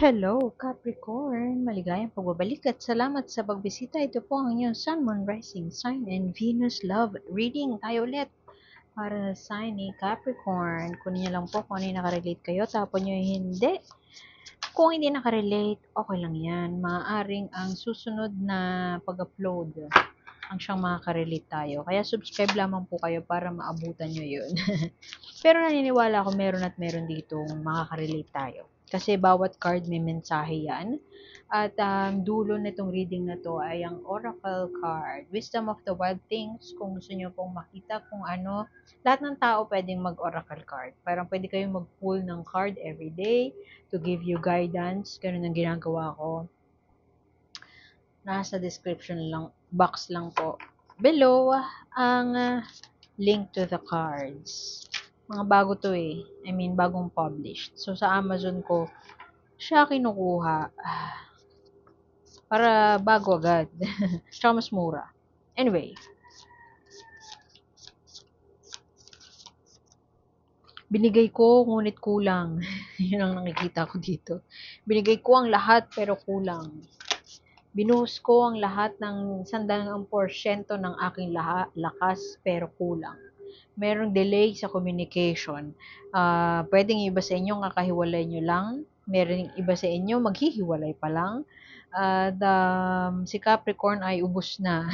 Hello, Capricorn! Maligayang pagbabalik at salamat sa pagbisita. Ito po ang inyong Sun, Moon, Rising, Sign, and Venus Love Reading. Tayo ulit para sa sign ni Capricorn. Kunin niyo lang po kung ano yung nakarelate kayo. Tapon niyo yung hindi. Kung hindi nakarelate, okay lang yan. Maaaring ang susunod na pag-upload ang siyang makakarelate tayo. Kaya subscribe lamang po kayo para maabutan nyo yun. Pero naniniwala ako meron at meron dito makakarelate tayo. Kasi bawat card may mensahe yan. At ang dulo nitong reading na to ay ang Oracle card. Wisdom of the Wild Things. Kung gusto nyo pong makita kung ano, lahat ng tao pwedeng mag-Oracle card. Parang pwede kayong mag-pull ng card every day to give you guidance. Ganun ang ginagawa ko. Nasa description lang, box lang po. Below, ang link to the cards. Mga bago to eh. I mean, bagong published. So, sa Amazon ko, siya kinukuha. Para bago agad. Tsaka mas mura. Anyway. Binigay ko, ngunit kulang. Yun ang nakikita ko dito. Binigay ko ang lahat, pero kulang. Binuhos ko ang lahat ng 100% ng aking lakas, pero kulang. Merong delay sa communication. Pwedeng iba sa inyo kakahiwalay nyo lang. Meron iba sa inyo maghihiwalay pa lang. At si Capricorn ay ubos na.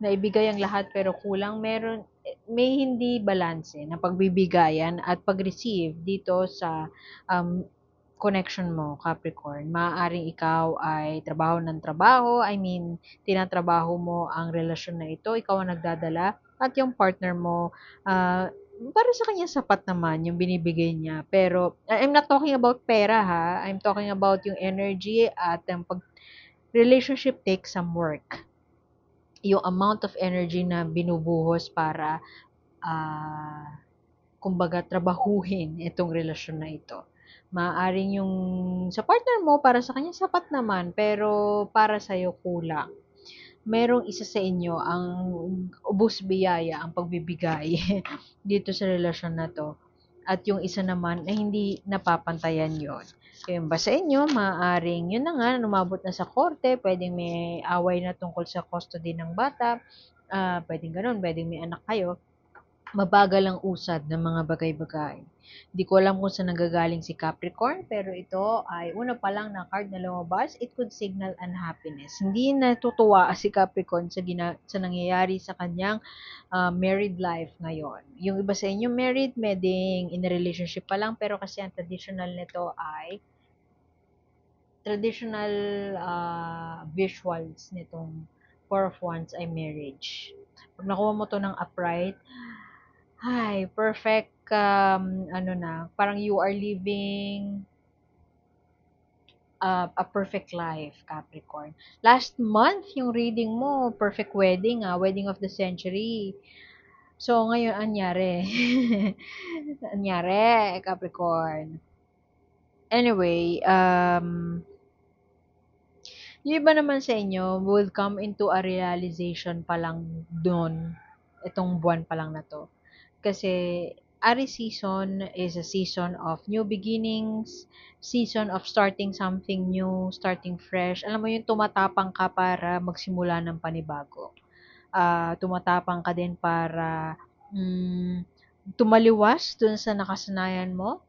Naibigay ang lahat pero kulang. May hindi balanse na pagbibigayan at pag-receive dito sa connection mo, Capricorn. Maaaring ikaw ay trabaho ng trabaho, I mean, tinatrabaho mo ang relasyon na ito, ikaw ang nagdadala, at yung partner mo, para sa kanya sapat naman yung binibigay niya. Pero, I'm not talking about pera ha, I'm talking about yung energy at yung relationship takes some work. Yung amount of energy na binubuhos para, kumbaga, trabahuhin itong relasyon na ito. Maaaring yung sa partner mo, para sa kanya sapat naman, pero para sa'yo kulang. Merong isa sa inyo ang ubos biyaya, ang pagbibigay dito sa relasyon na to. At yung isa naman ay hindi napapantayan yon. Kaya ba sa inyo, maaaring yun na nga, umabot na sa korte, pwedeng may away na tungkol sa custody ng bata, pwedeng ganun, pwedeng may anak kayo, mabagal ang usad ng mga bagay-bagay. Di ko alam kung saan nanggagaling si Capricorn, pero ito ay una pa lang na card na lumabas, it could signal unhappiness. Hindi natutuwa si Capricorn sa nangyayari sa kanyang married life ngayon. Yung iba sa inyo married, meding in a relationship pa lang, pero kasi ang traditional nito ay traditional visuals nitong Four of Wands ay marriage. Pag nakuha mo to ng upright, ay, perfect, ano na, parang you are living a perfect life, Capricorn. Last month, yung reading mo, perfect wedding, wedding of the century. So, ngayon, anyari? Anyari, Capricorn. Anyway, yung iba naman sa inyo will come into a realization pa lang doon, itong buwan pa lang na to. Kasi Aries season is a season of new beginnings, season of starting something new, starting fresh. Alam mo yung tumatapang ka para magsimula ng panibago. Tumatapang ka din para tumaliwas dun sa nakasanayan mo,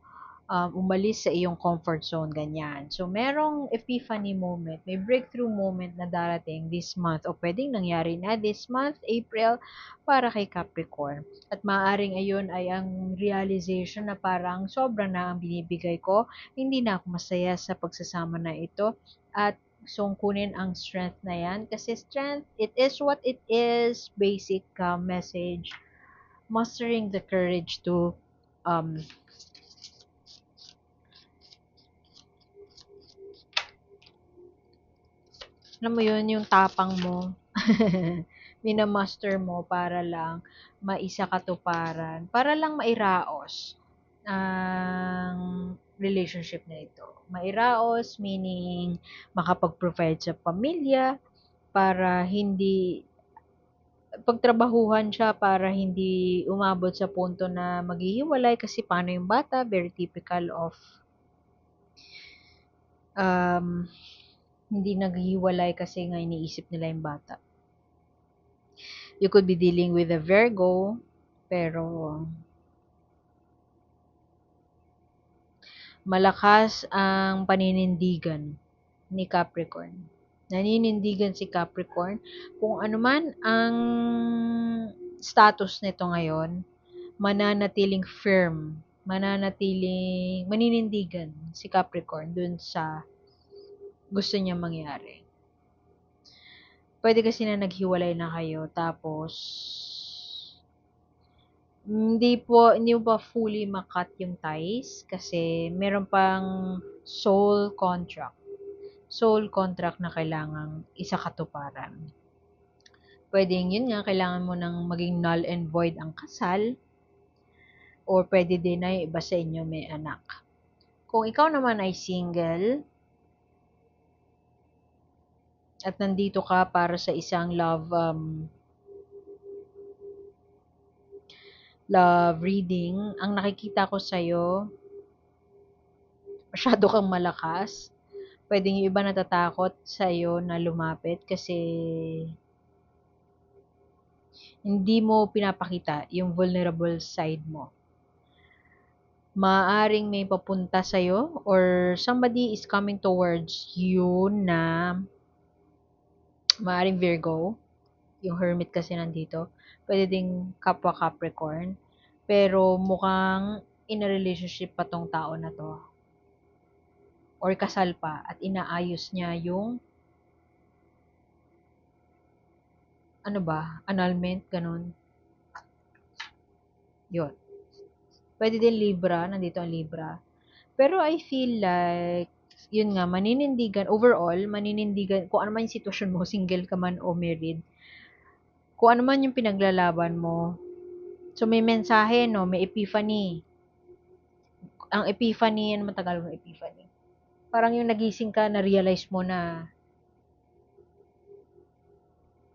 umalis sa iyong comfort zone, ganyan. So, merong epiphany moment, may breakthrough moment na darating this month o pwedeng nangyari na this month, April, para kay Capricorn. At maaaring ayun ay ang realization na parang sobra na ang binibigay ko, hindi na ako masaya sa pagsasama na ito at sungkunin ang strength na yan kasi strength, it is what it is, basic message, mastering the courage to um, alam mo yun, yung tapang mo, minamaster mo para lang maisa katuparan, para lang mairaos ang relationship na ito. Mairaos meaning makapag-provide sa pamilya para hindi pagtrabahuhan siya para hindi umabot sa punto na maghihiwalay kasi paano yung bata, very typical of um, hindi naghiwalay kasi nga iniisip nila yung bata. You could be dealing with a Virgo, pero malakas ang paninindigan ni Capricorn. Naninindigan si Capricorn kung ano man ang status nito ngayon, mananatiling firm, maninindigan si Capricorn dun sa gusto niya mangyari. Pwede kasi na naghiwalay na kayo tapos hindi mo pa fully makat yung ties kasi meron pang soul contract. Soul contract na kailangang isakatuparan. Pwedeng yun nga, kailangan mo nang maging null and void ang kasal or pwede din na yung iba sa inyo may anak. Kung ikaw naman ay single at nandito ka para sa isang love reading, ang nakikita ko sa'yo, masyado kang malakas. Pwedeng yung iba natatakot sa'yo na lumapit kasi hindi mo pinapakita yung vulnerable side mo. Maaring may papunta sa'yo or somebody is coming towards you na maaring Virgo, yung Hermit kasi nandito. Pwede ding kapwa Capricorn. Pero mukhang in a relationship pa tong tao na to. Or kasal pa at inaayos niya yung annulment, ganun. Yun. Pwede din Libra, nandito ang Libra. Pero I feel like, yun nga, overall, maninindigan, kung ano man yung sitwasyon mo, single ka man o married, kung ano man yung pinaglalaban mo. So, may mensahe, no? May epiphany. Ang epiphany, ano matagal mo epiphany? Parang yung nagising ka, na-realize mo na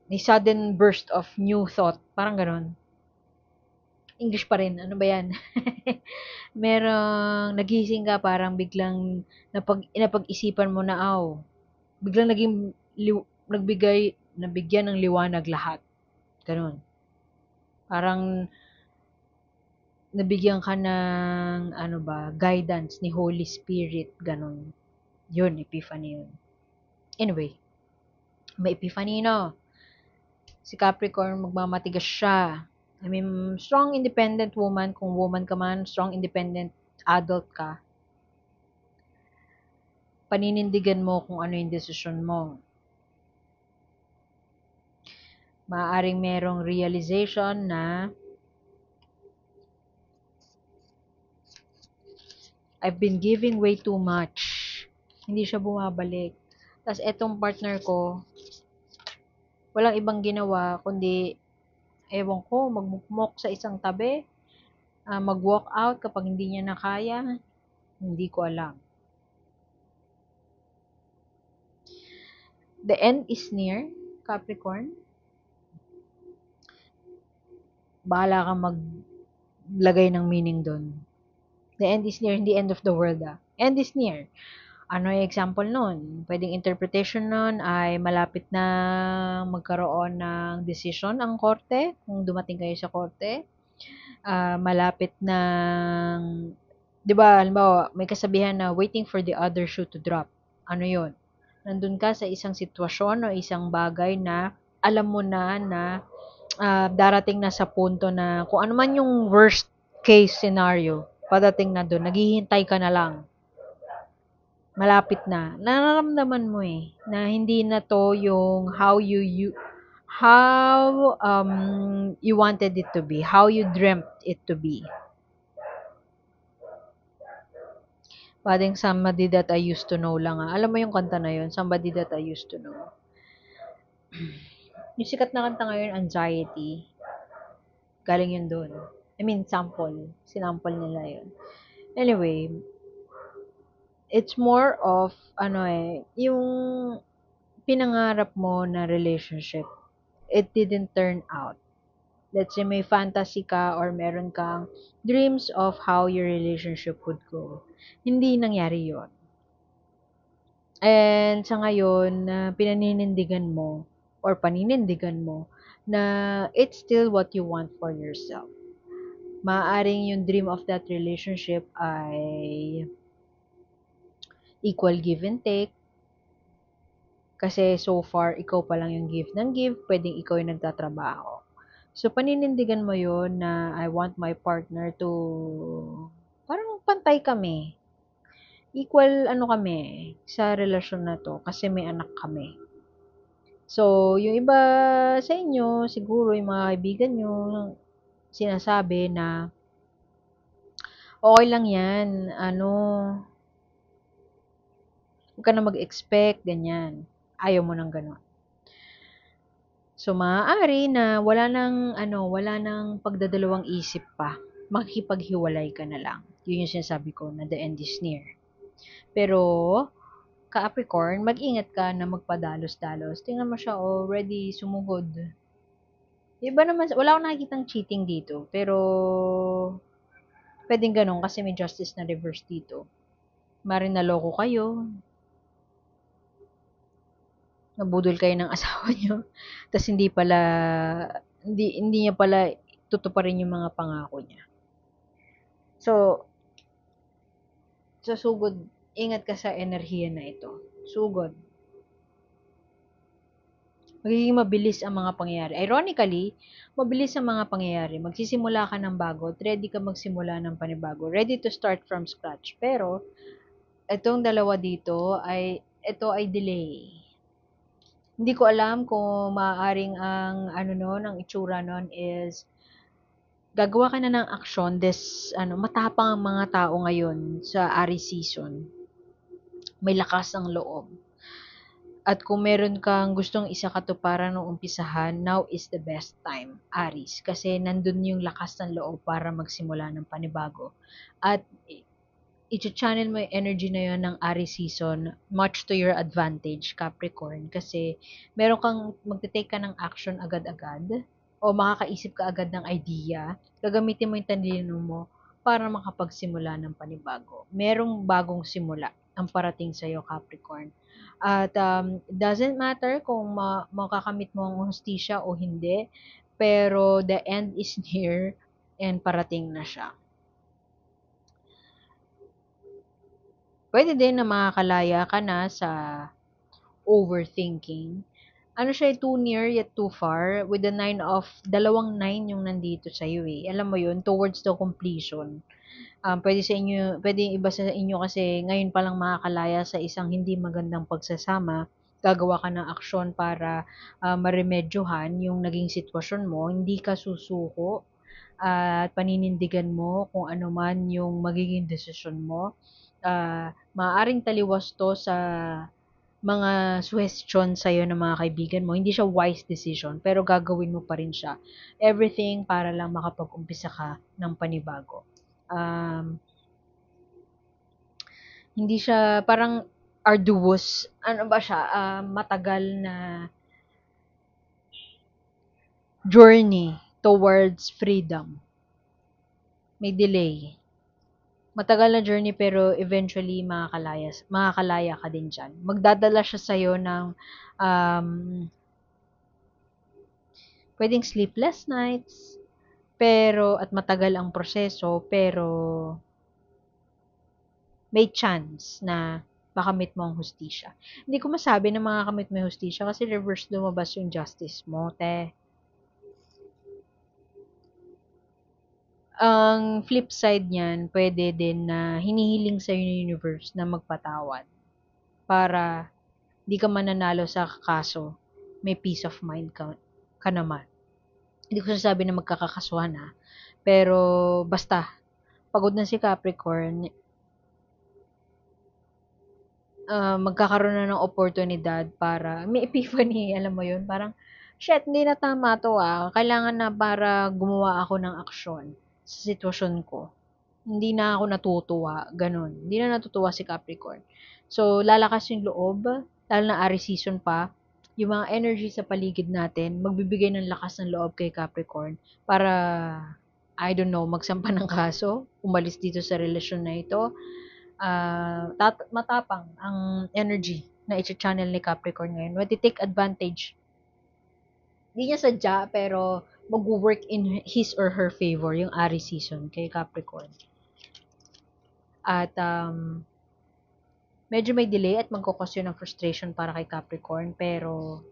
may sudden burst of new thought. Parang ganun. English pa rin. Ano ba yan? Merong nagising ka, parang biglang napag-isipan mo na, biglang nabigyan ng liwanag lahat. Ganun. Parang nabigyan ka ng, guidance ni Holy Spirit. Ganun. Yun, epiphany yun. Anyway, may epiphany no. Si Capricorn, magmamatigas siya. I mean, strong independent woman, kung woman ka man, strong independent adult ka, paninindigan mo kung ano yung desisyon mo. Maaaring merong realization na I've been giving way too much. Hindi siya bumabalik. Tapos etong partner ko, walang ibang ginawa kundi, ewan ko, magmukmok sa isang tabi, mag-walk out kapag hindi niya na kaya, hindi ko alam. The end is near, Capricorn. Bahala kang maglagay ng meaning doon. The end is near, hindi end of the world End is near. Ano yung example nun? Pwedeng interpretation nun ay malapit na magkaroon ng decision ang korte, kung dumating kayo sa korte. Malapit na, di ba, halimbawa, may kasabihan na waiting for the other shoe to drop. Ano yun? Nandun ka sa isang sitwasyon o isang bagay na alam mo na darating na sa punto na kung ano man yung worst case scenario, padating na doon, naghihintay ka na lang. Malapit na. Nararamdaman mo na hindi na to yung how you wanted it to be, how you dreamt it to be. Parang Somebody That I Used to Know lang Alam mo yung kanta na yun? Somebody That I Used to Know. Yung sikat na kanta ngayon, Anxiety. Galing yun doon. I mean, sample. Sinample nila yun. Anyway, it's more of, yung pinangarap mo na relationship, it didn't turn out. Let's say may fantasy ka or meron kang dreams of how your relationship would go. Hindi nangyari yon. And sa ngayon na pinaninindigan mo or paninindigan mo na it's still what you want for yourself. Maaaring yung dream of that relationship ay equal give and take. Kasi so far, ikaw pa lang yung give ng give, pwedeng ikaw yung nagtatrabaho. So, paninindigan mo yun na I want my partner to, parang pantay kami. Equal ano kami sa relasyon na to kasi may anak kami. So, yung iba sa inyo, siguro yung mga kaibigan nyo, sinasabi na, okay lang yan, ano, huwag ka na mag-expect, ganyan. Ayaw mo ng gano'n. So, maaari na wala nang pagdadalawang isip pa. Makikipaghiwalay ka na lang. Yun yung sinasabi ko na the end is near. Pero, Capricorn, mag-ingat ka na magpadalos-dalos. Tingnan mo siya, already sumugod. Iba naman, wala akong nakikitang cheating dito. Pero, pwedeng ganun kasi may justice na reverse dito. Maring naloko kayo, nabudol kayo ng asawa niyo, tas hindi niya pala tutuparin yung mga pangako niya. So, sa sugod, ingat ka sa enerhiya na ito. Sugod. Magiging mabilis ang mga pangyayari. Ironically, mabilis ang mga pangyayari. Magsisimula ka ng bago at ready ka magsimula ng panibago. Ready to start from scratch. Pero, itong dalawa dito ito ay delay. Hindi ko alam kung maaaring ang itsura nun is gagawa ka na ng aksyon matapang ang mga tao ngayon sa Aries season. May lakas ang loob. At kung meron kang gustong isakatuparan nung umpisahan, now is the best time, Aries. Kasi nandun yung lakas ng loob para magsimula ng panibago. At i-channel mo yung energy na yun ng Aries season much to your advantage, Capricorn. Kasi meron kang magte-take ka ng action agad-agad o makakaisip ka agad ng idea, gagamitin mo yung talino mo para makapagsimula ng panibago. Merong bagong simula ang parating sa'yo, Capricorn. At doesn't matter kung makakamit mo ang hustisya o hindi, pero the end is near and parating na siya. Pwede din na makakalaya ka na sa overthinking. Ano siya, too near yet too far with the dalawang nine yung nandito sa iyo eh. Alam mo yun, towards the completion. Pwede yung iba sa inyo kasi ngayon pa lang makakalaya sa isang hindi magandang pagsasama. Gagawa ka ng aksyon para maremedyohan yung naging sitwasyon mo. Hindi ka susuko at paninindigan mo kung ano man yung magiging desisyon mo. Maaaring taliwas to sa mga suhestyon sa'yo ng mga kaibigan mo. Hindi siya wise decision, pero gagawin mo pa rin siya. Everything para lang makapag-umpisa ka ng panibago. Hindi siya parang arduous. Ano ba siya? Matagal na journey towards freedom. May delay. Matagal na journey pero eventually makakalaya ka din dyan. Magdadala siya sa'yo ng um, pwedeng sleepless nights, pero at matagal ang proseso, pero may chance na makamit mo ang hustisya. Hindi ko masabi na makakamit mo yung hustisya kasi reverse lumabas yung justice mo, te. Ang flip side niyan, pwede din na hinihiling sa'yo ng universe na magpatawad para di ka mananalo sa kaso, may peace of mind ka naman. Hindi ko sasabi na magkakakasuhan ha, pero basta, pagod na si Capricorn, magkakaroon na ng oportunidad para may epiphany, alam mo yun, parang, shit, hindi na tama to kailangan na para gumawa ako ng aksyon sa sitwasyon ko. Hindi na ako natutuwa, ganun. Hindi na natutuwa si Capricorn. So, lalakas yung loob, lalo na Aries season pa, yung mga energy sa paligid natin, magbibigay ng lakas ng loob kay Capricorn para, I don't know, magsampa ng kaso, umalis dito sa relasyon na ito, matapang ang energy na i-channel ni Capricorn ngayon. When take advantage, hindi niya sadya, pero mag-work in his or her favor yung Aries season kay Capricorn. At medyo may delay at magkakos yun ng frustration para kay Capricorn, pero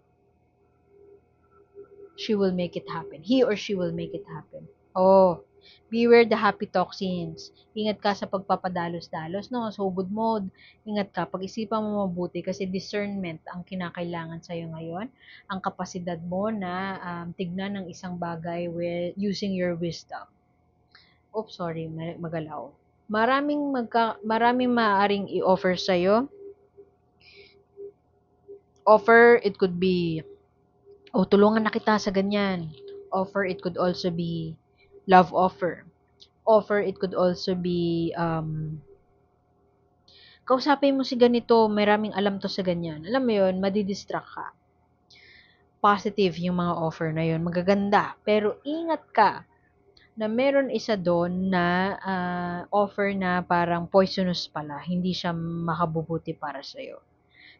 she will make it happen. He or she will make it happen. Oh, beware the happy toxins. Ingat ka sa pagpapadalos-dalos, no? So, good mode. Ingat ka. Pag-isipan mo mabuti kasi discernment ang kinakailangan sa'yo ngayon. Ang kapasidad mo na tignan ng isang bagay with using your wisdom. Oops, sorry, magalaw. Maraming maaaring i-offer sa'yo. Offer, it could be, oh, tulungan na kita sa ganyan. Offer, it could also be love offer. Offer, it could also be, kausapin mo si ganito, maraming alam to sa ganyan. Alam mo yun, madidistract ka. Positive yung mga offer na yun, magaganda. Pero ingat ka na meron isa doon na offer na parang poisonous pala, hindi siya makabubuti para sa'yo.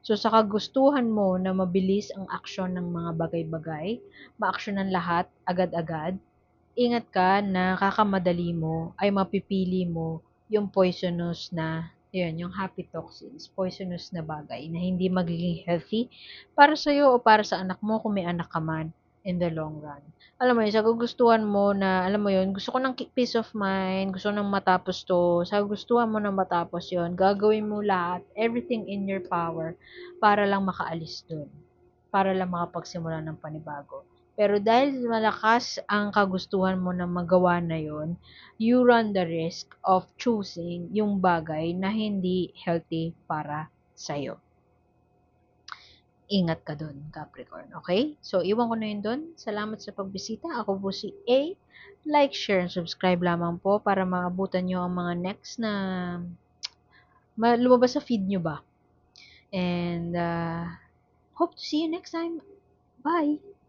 So, sa kagustuhan mo na mabilis ang aksyon ng mga bagay-bagay, ma-aksyonan lahat agad-agad, ingat ka na kakamadali mo ay mapipili mo yung poisonous na, yun, yung happy toxins, poisonous na bagay na hindi magiging healthy para sa'yo o para sa anak mo kung may anak ka man in the long run. Alam mo yun, sa gugustuhan mo na, alam mo yun, gusto ko ng peace of mind, gusto ko nang matapos to, sa gustuhan mo na matapos yun, gagawin mo lahat, everything in your power, para lang makaalis dun, para lang makapagsimula ng panibago. Pero dahil malakas ang kagustuhan mo na magawa na yon, you run the risk of choosing yung bagay na hindi healthy para sa'yo. Ingat ka dun, Capricorn. Okay? So, iwan ko na yun dun. Salamat sa pagbisita. Ako po si A. Like, share, and subscribe lamang po para maabutan nyo ang mga next na lumabas sa feed nyo ba. And, hope to see you next time. Bye!